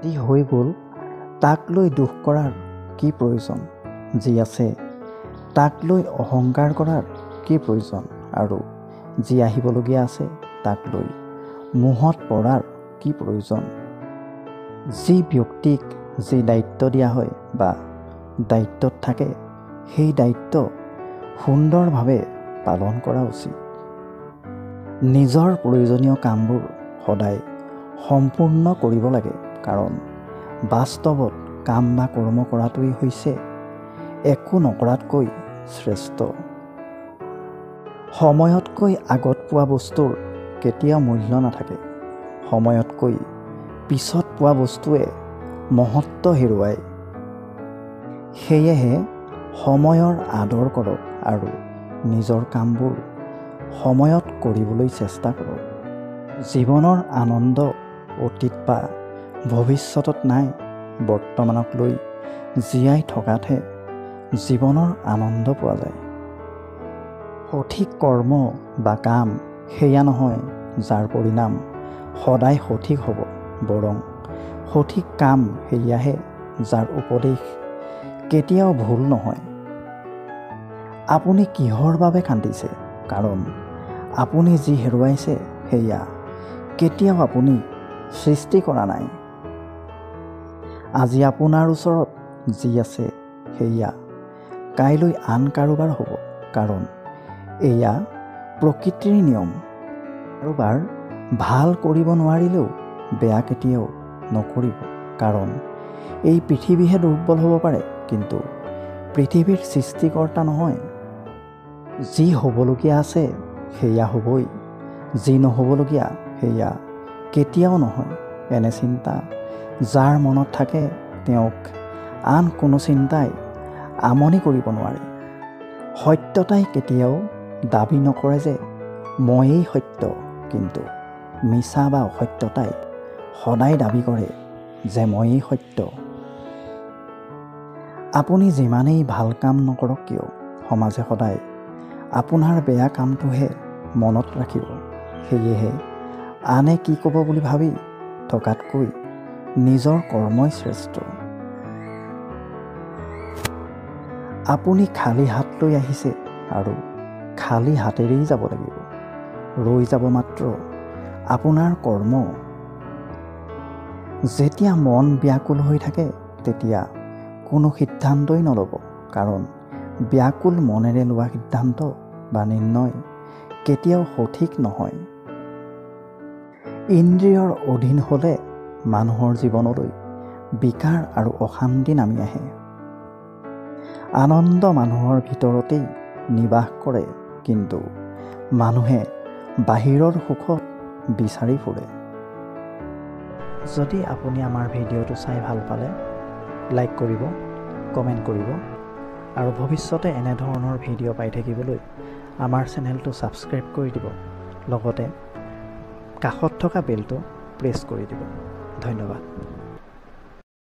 যি হৈ গ'ল তাক লৈ দুখ কৰাৰ কি প্ৰয়োজন, যি আছে তাক লৈ অহংকাৰ কৰাৰ কি প্ৰয়োজন, আৰু যি আহিবলগীয়া আছে তাক লৈ মোহত পৰাৰ কি প্ৰয়োজন। যি ব্যক্তিক যি দায়িত্ব দিয়া হয় বা দায়িত্বত থাকে সেই দায়িত্ব সুন্দৰভাৱে পালন কৰা উচিত। নিজৰ প্ৰয়োজনীয় কামবোৰ সদায় সম্পূৰ্ণ কৰিব লাগে, কাৰণ বাস্তৱত কাম বা কৰ্ম কৰাটোৱেই হৈছে একো নকৰাতকৈ শ্ৰেষ্ঠ। সময়তকৈ আগত পোৱা বস্তুৰ কেতিয়াও মূল্য নাথাকে। সময়তকৈ পিছত পোৱা বস্তুৱে মহত্ব হেৰুৱায়। সেয়েহে সময়ৰ আদৰ কৰক আৰু নিজৰ কামবোৰ সময়ত কৰিবলৈ চেষ্টা কৰক। জীৱনৰ আনন্দ অতীত বা ভৱিষ্যতত নাই, বৰ্তমানক লৈ জীয়াই থকাতহে জীৱনৰ আনন্দ পোৱা যায়। সঠিক কৰ্ম বা কাম সেয়া নহয় যাৰ পৰিণাম সদায় সঠিক হ'ব, বৰং সঠিক কাম সেয়াহে যাৰ উপদেশ কেতিয়াও ভুল নহয়। আপুনি কিহৰ বাবে কান্দিছে? কাৰণ আপুনি যি হেৰুৱাইছে সেয়া কেতিয়াও আপুনি সৃষ্টি কৰা নাই। আজি আপোনাৰ ওচৰত যি আছে সেয়া কাইলৈ আন কাৰোবাৰ হ'ব, কাৰণ এয়া প্ৰকৃতিৰ নিয়ম। কাৰোবাৰ ভাল কৰিব নোৱাৰিলেও বেয়া কেতিয়াও নকৰিব, কাৰণ এই পৃথিৱীহে দুৰ্বল হ'ব পাৰে, কিন্তু পৃথিৱীৰ সৃষ্টিকৰ্তা নহয়। যি হ'বলগীয়া আছে সেয়া হ'বই, যি নহ'বলগীয়া সেয়া কেতিয়াও নহয়। এনে চিন্তা যাৰ মনত থাকে তেওঁক আন কোনো চিন্তাই আমনি কৰিব নোৱাৰে। সত্যতাই কেতিয়াও দাবী নকৰে যে ময়েই সত্য, কিন্তু মিছা বা অসত্যতাই সদায় দাবী কৰে যে ময়েই সত্য। আপুনি যিমানেই ভাল কাম নকৰক কিয়, সমাজে সদায় আপোনাৰ বেয়া কামটোহে মনত ৰাখিব। সেয়েহে আনে কি ক'ব বুলি ভাবি থকাতকৈ নিজৰ কৰ্মই শ্ৰেষ্ঠ। আপুনি খালী হাত লৈ আহিছে আৰু খালী হাতেৰেই যাব লাগিব। ৰৈ যাব মাত্ৰ আপোনাৰ কৰ্ম। যেতিয়া মন ব্যাকুল হৈ থাকে তেতিয়া কোনো সিদ্ধান্তই নল'ব, কাৰণ ব্যাকুল মনেৰে লোৱা সিদ্ধান্ত বা নিৰ্ণয় কেতিয়াও সঠিক নহয়। ইন্দ্ৰিয়ৰ অধীন হ'লে মানুহৰ জীৱনলৈ বিকাৰ আৰু অশান্তি নামি আহে। আনন্দ মানুহৰ ভিতৰতেই নিবাস কৰে, কিন্তু মানুহে বাহিৰৰ সুখত বিচাৰি ফুৰে। যদি আপুনি আমাৰ ভিডিঅ'টো চাই ভাল পালে লাইক কৰিব, কমেণ্ট কৰিব, আৰু ভৱিষ্যতে এনেধৰণৰ ভিডিঅ' পাই থাকিবলৈ আমাৰ চেনেলটো ছাবস্ক্ৰাইব কৰি দিব। লগতে কাষত থকা বেলটো প্ৰেছ কৰি দিব। ধন্যবাদ।